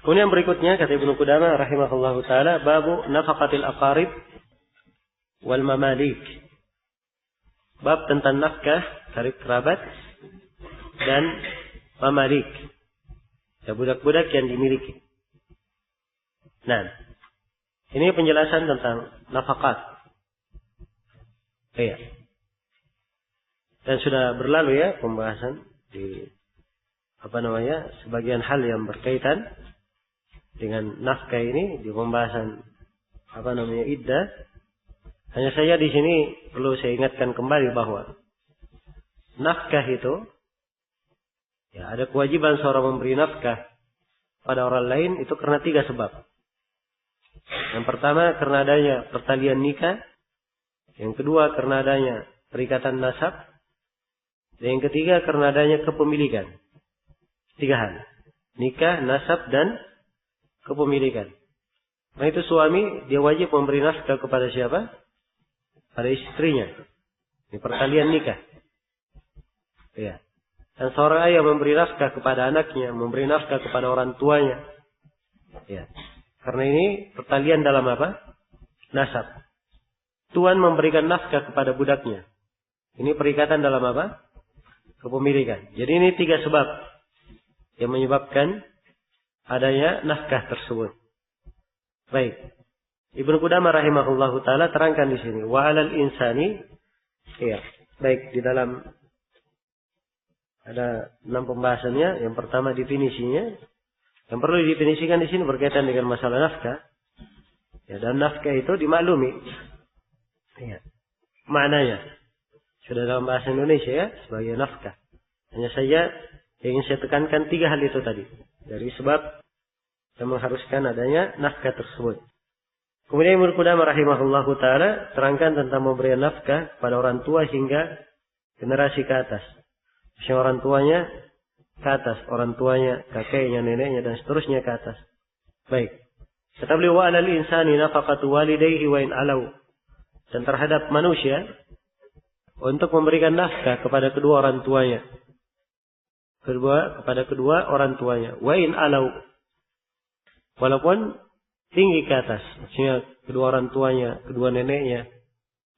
Kemudian berikutnya kata Ibnu Qudamah rahimahullahu taala, babu nafaqatil aqarib wal mamalik. Bab tentang nafkah karib kerabat dan mamalik. Ya, budak-budak yang dimiliki. Nah, ini penjelasan tentang nafaqat. Iya. Dan sudah berlalu ya pembahasan di sebagian hal yang berkaitan dengan nafkah ini di pembahasan iddah. Hanya saja di sini perlu saya ingatkan kembali bahwa nafkah itu ya ada kewajiban seorang memberi nafkah pada orang lain itu karena 3 sebab. Yang pertama karena adanya pertalian nikah, yang kedua karena adanya perikatan nasab, dan yang ketiga karena adanya kepemilikan. 3 hal. Nikah, nasab, dan kepemilikan. Nah itu suami dia wajib memberi nafkah kepada siapa? Pada istrinya. Ini pertalian nikah. Ya. Dan seorang ayah memberi nafkah kepada anaknya, memberi nafkah kepada orang tuanya. Ya. Karena ini pertalian dalam apa? Nasab. Tuan memberikan nafkah kepada budaknya. Ini perikatan dalam apa? Kepemilikan. Jadi ini 3 sebab yang menyebabkan adanya nafkah tersebut. Baik. Ibnu Qudamah rahimahullahu taala terangkan di sini wa 'alal insani. Iya. Baik, di dalam ada 6 pembahasannya. Yang pertama definisinya. Yang perlu didefinisikan di sini berkaitan dengan masalah nafkah. Ya, dan nafkah itu dimaklumi. Iya. Maknanya sudah dalam bahasa Indonesia ya, sebagai nafkah. Hanya saja yang ingin saya tekankan 3 hal itu tadi. Dari sebab yang mengharuskan adanya nafkah tersebut. Kemudian Ibnu Qudamah rahimahullahu taala terangkan tentang pemberian nafkah pada orang tua hingga generasi ke atas. Maksudnya orang tuanya ke atas, orang tuanya, kakeknya, neneknya dan seterusnya ke atas. Baik. Kata beliau wa 'alal insani nafaqatu walidayhi wa in alau. Dan terhadap manusia untuk memberikan nafkah kepada kedua orang tuanya. Kepada kedua orang tuanya. Wa in alau. Walaupun tinggi ke atas. Maksudnya kedua orang tuanya, kedua neneknya,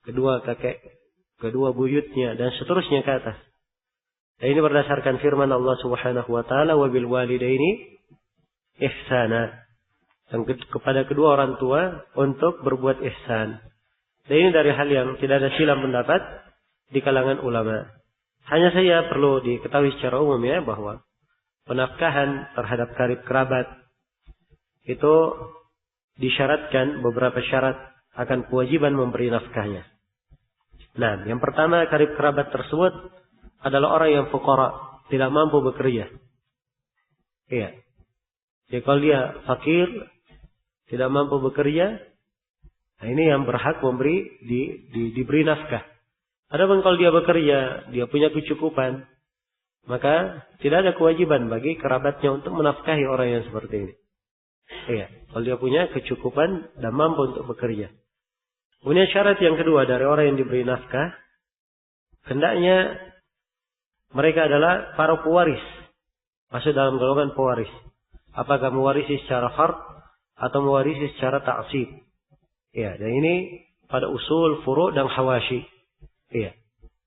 kedua kakek, kedua buyutnya, dan seterusnya ke atas. Dan ini berdasarkan firman Allah Subhanahu wa taala wa bil walidaini ihsana. Dan kepada kedua orang tua untuk berbuat ihsan. Dan ini dari hal yang tidak ada silang pendapat di kalangan ulama. Hanya saja perlu diketahui secara umum ya bahwa penafkahan terhadap karib kerabat itu disyaratkan beberapa syarat akan kewajiban memberi nafkahnya. Nah, yang pertama karib kerabat tersebut adalah orang yang fuqara, tidak mampu bekerja. Iya. Jadi kalau dia fakir, tidak mampu bekerja, nah ini yang berhak diberi nafkah. Adapun kalau dia bekerja, dia punya kecukupan, maka tidak ada kewajiban bagi kerabatnya untuk menafkahi orang yang seperti ini. Iya, kalau dia punya kecukupan dan mampu untuk bekerja. Kemudian syarat yang kedua dari orang yang diberi nafkah, hendaknya mereka adalah para pewaris, masuk dalam golongan pewaris. Apakah mewarisi secara fard atau mewarisi secara ta'sib? Iya, dan ini pada usul, furu' dan hawashi. Iya.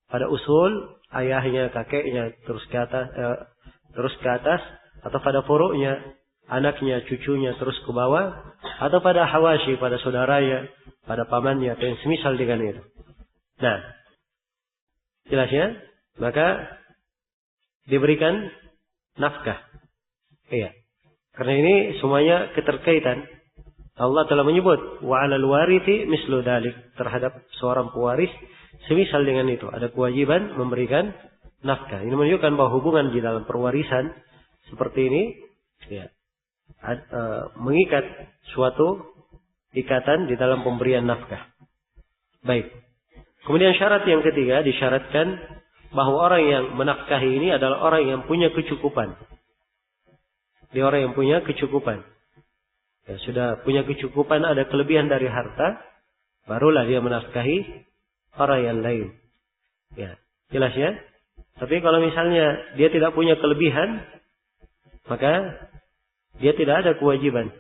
Pada usul ayahnya, kakeknya terus ke atas atau pada furu'nya anaknya, cucunya terus ke bawah atau pada hawashi, pada saudaranya, pada pamannya atau yang semisal dengan itu. Nah, jelas ya? Maka diberikan nafkah. Iya. Karena ini semuanya keterkaitan. Allah telah menyebut wa 'alal warithi mislu dzalik, terhadap seorang pewaris semisal dengan itu ada kewajiban memberikan nafkah. Ini menunjukkan bahwa hubungan di dalam perwarisan seperti ini ya, mengikat suatu ikatan di dalam pemberian nafkah. Baik. Kemudian syarat yang ketiga disyaratkan bahwa orang yang menafkahi ini adalah orang yang punya kecukupan. Dia orang yang punya kecukupan. Ya, sudah punya kecukupan, ada kelebihan dari harta, barulah dia menafkahi orang yang lain. Ya, jelas ya? Tapi kalau misalnya dia tidak punya kelebihan, maka dia tidak ada kewajiban.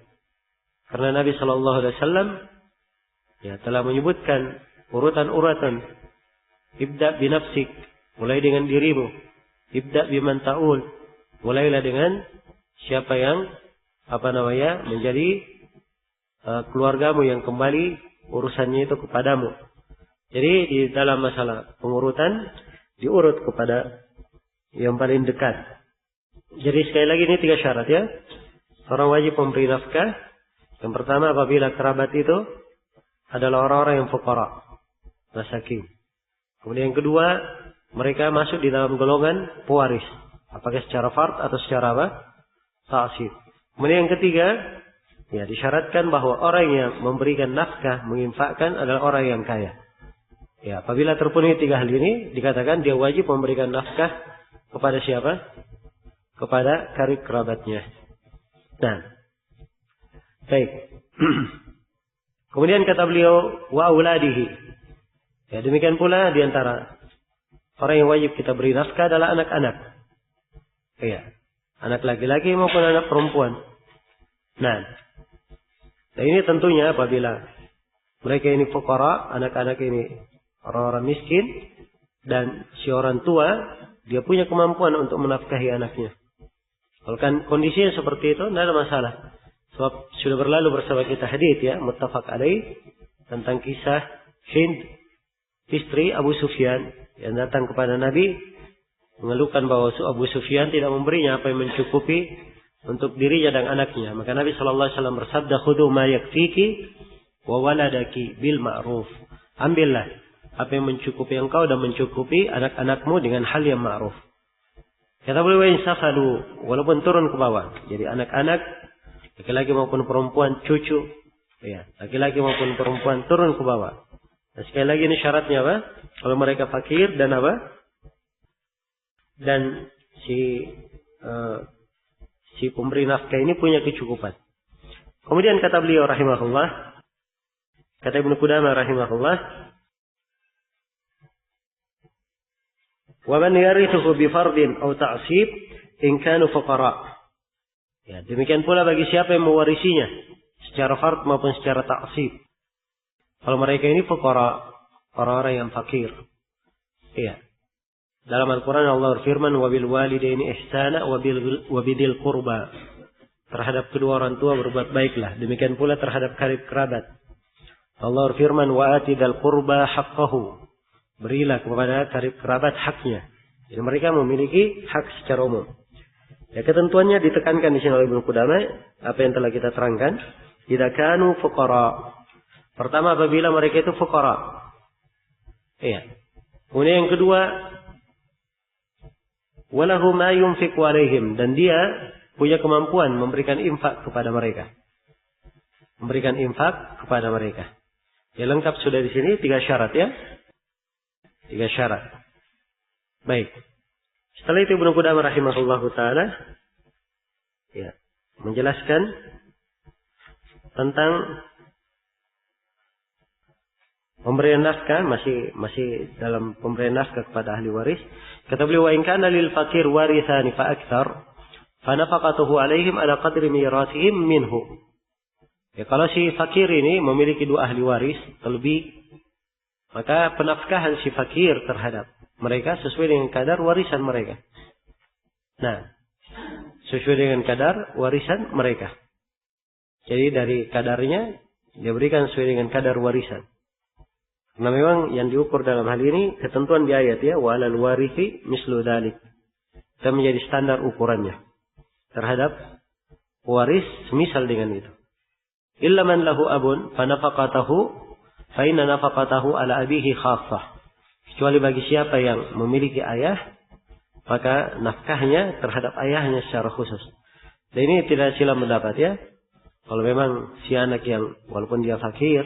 Karena Nabi Shallallahu Alaihi Wasallam telah menyebutkan urutan-urutan. Ibda binafsik, mulai dengan dirimu. Ibda biman ta'ul, mulailah dengan siapa yang menjadi keluargamu yang kembali urusannya itu kepadamu. Jadi di dalam masalah pengurutan diurut kepada yang paling dekat. Jadi sekali lagi ini 3 syarat ya. Orang wajib memberi nafkah. Yang pertama apabila kerabat itu adalah orang-orang yang fuqara, masakin. Kemudian yang kedua, mereka masuk di dalam golongan pewaris. Apakah secara fard atau secara ta'sib. Kemudian yang ketiga, disyaratkan bahwa orang yang memberikan nafkah, menginfakkan adalah orang yang kaya. Ya, apabila terpenuhi 3 hal ini, dikatakan dia wajib memberikan nafkah kepada siapa? Kepada karib kerabatnya. Nah, baik. Kemudian kata beliau, wa auladihi. Ya, demikian pula di antara orang yang wajib kita beri nafkah adalah anak-anak. Ya, anak laki-laki maupun anak perempuan. Nah, ini tentunya apabila mereka ini fuqara, anak-anak ini orang-orang miskin, dan si orang tua dia punya kemampuan untuk menafkahi anaknya. Kalau kan kondisinya seperti itu, tidak ada masalah. Sebab sudah berlalu bersama kita hadits ya, muttafaq alaih, tentang kisah Hind, istri Abu Sufyan, yang datang kepada Nabi mengeluhkan bahwa Abu Sufyan tidak memberinya apa yang mencukupi untuk dirinya dan anaknya. Maka Nabi SAW bersabda, khudhu ma yakfiki wa waladaki bil ma'ruf. Ambillah apa yang mencukupi engkau dan mencukupi anak-anakmu dengan hal yang ma'ruf. Kata beliau, insafalu, walaupun turun ke bawah. Jadi anak-anak, laki-laki maupun perempuan, cucu, ya, laki-laki maupun perempuan turun ke bawah. Nah, sekali lagi ini syaratnya apa? Kalau mereka fakir dan apa? Dan si pemberi nafkah ini punya kecukupan. Kemudian kata beliau rahimahullah, kata Ibnu Qudamah rahimahullah, wa man yarithuhu bi fardin aw ta'sib in kanu fuqara. Ya, demikian pula bagi siapa yang mewarisinya secara fard maupun secara ta'sib. Kalau mereka ini fuqara, orang-orang yang fakir. Iya. Dalam Al-Quran Allah berfirman, wabil walidaini ihsana wabidil qurba. Terhadap kedua orang tua berbuat baiklah. Demikian pula terhadap karib kerabat. Allah berfirman, wa atidal qurba haqqahu. Berilah kepada karib kerabat haknya. Jadi mereka memiliki hak secara umum. Ya, ketentuannya ditekankan di sini oleh Ibnu Qudamah, apa yang telah kita terangkan. Idza kanu fuqara. Pertama apabila mereka itu fuqara. Iya. Kemudian yang kedua, walahu ma yunfiqu alaihim, dan dia punya kemampuan memberikan infak kepada mereka. Memberikan infak kepada mereka. Ya, lengkap sudah di sini 3 syarat ya. 3 syarat. Baik. Setelah itu Ibnu Qudamah rahimahullahu taala menjelaskan tentang pemberian nafkah, masih dalam pemberian nafkah kepada ahli waris. Kata beliau, wa in kana lil fakir warithani fa aktsar fa nafaqatuhu alaihim ala qadri mirathihim minhu. Ya, kalau si fakir ini memiliki 2 ahli waris terlebih, maka penafkahan si fakir terhadap mereka sesuai dengan kadar warisan mereka. Nah, sesuai dengan kadar warisan mereka. Jadi dari kadarnya dia berikan sesuai dengan kadar warisan. Karena memang yang diukur dalam hal ini ketentuan di ayat ya, walal warithi mislu dzalik. Itu menjadi standar ukurannya terhadap waris semisal dengan itu. Illa man lahu abun fa nafaqatahu fa inna nafaqatahu ala abihi khassah. Kecuali bagi siapa yang memiliki ayah, maka nafkahnya terhadap ayahnya secara khusus. Dan ini tidak silam pendapat ya. Kalau memang si anak yang walaupun dia fakir,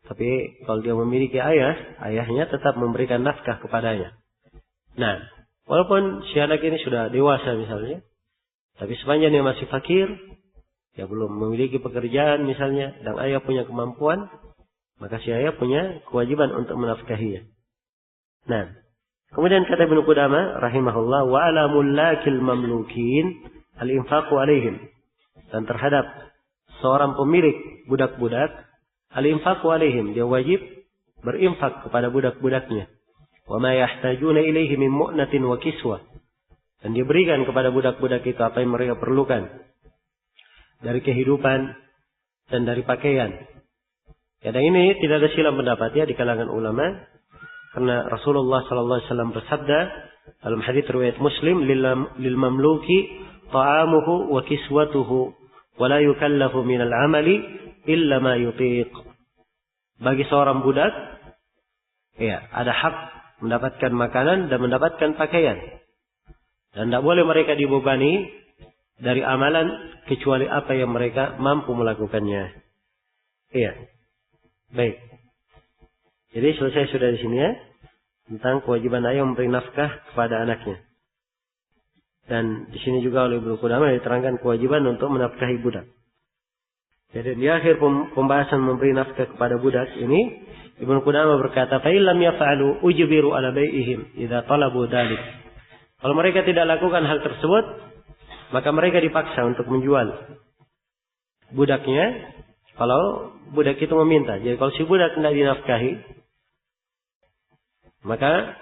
tapi kalau dia memiliki ayah, ayahnya tetap memberikan nafkah kepadanya. Nah, walaupun si anak ini sudah dewasa misalnya, tapi sepanjang dia masih fakir, dia belum memiliki pekerjaan misalnya, dan ayah punya kemampuan, maka si ayah punya kewajiban untuk menafkahinya. Nah, kemudian kata Ibnu Qudamah rahimahullah, wa ala mulakil mamlukin al-infaqu alaihim. dan terhadap seorang pemilik budak-budak, al-infaqu alaihim, dia wajib berinfak kepada budak-budaknya. Wa ma yahtajuna ilaihi min mu'natin wa kiswah, dan diberikan kepada budak-budak itu apa yang mereka perlukan dari kehidupan dan dari pakaian. Ya, dan ini tidak ada silang pendapat ya di kalangan ulama, karena Rasulullah sallallahu alaihi wasallam bersabda dalam hadis riwayat Muslim, lil mamluki ta'amuhu wa kiswatuhu wa la yukallafu min al-amali illa ma yutiq. Bagi seorang budak ya ada hak mendapatkan makanan dan mendapatkan pakaian. Dan tidak boleh mereka dibebani dari amalan kecuali apa yang mereka mampu melakukannya. Iya. Baik. Jadi selesai sudah di sini ya tentang kewajiban ayah memberi nafkah kepada anaknya. Dan di sini juga oleh Ibnu Qudamah diterangkan kewajiban untuk menafkahi budak. Jadi di akhir pembahasan memberi nafkah kepada budak ini, Ibnu Qudamah berkata, "Fa illam yaf'alu ujbiru ala bai'ihim idza talabu dzalik." Kalau mereka tidak lakukan hal tersebut, maka mereka dipaksa untuk menjual budaknya kalau budak itu meminta. Jadi kalau si budak tidak dinafkahi, maka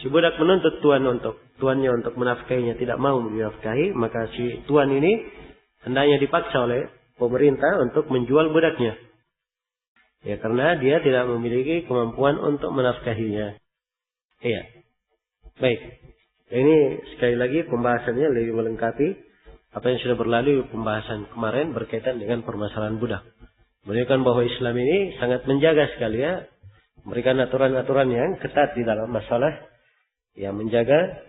si budak menuntut tuannya untuk menafkahinya, tidak mau dinafkahi, maka si tuan ini hendaknya dipaksa oleh pemerintah untuk menjual budaknya. Ya, karena dia tidak memiliki kemampuan untuk menafkahinya. Iya. Baik. Ini sekali lagi pembahasannya lebih melengkapi apa yang sudah berlalu pembahasan kemarin berkaitan dengan permasalahan budak. Menunjukkan bahwa Islam ini sangat menjaga sekali ya, memberikan aturan-aturan yang ketat di dalam masalah yang menjaga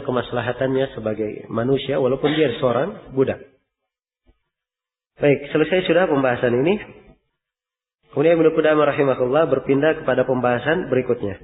kemaslahatannya sebagai manusia walaupun dia seorang budak. Baik, selesai sudah pembahasan ini. Kemudian Ibnu Qudamah rahimahullah berpindah kepada pembahasan berikutnya.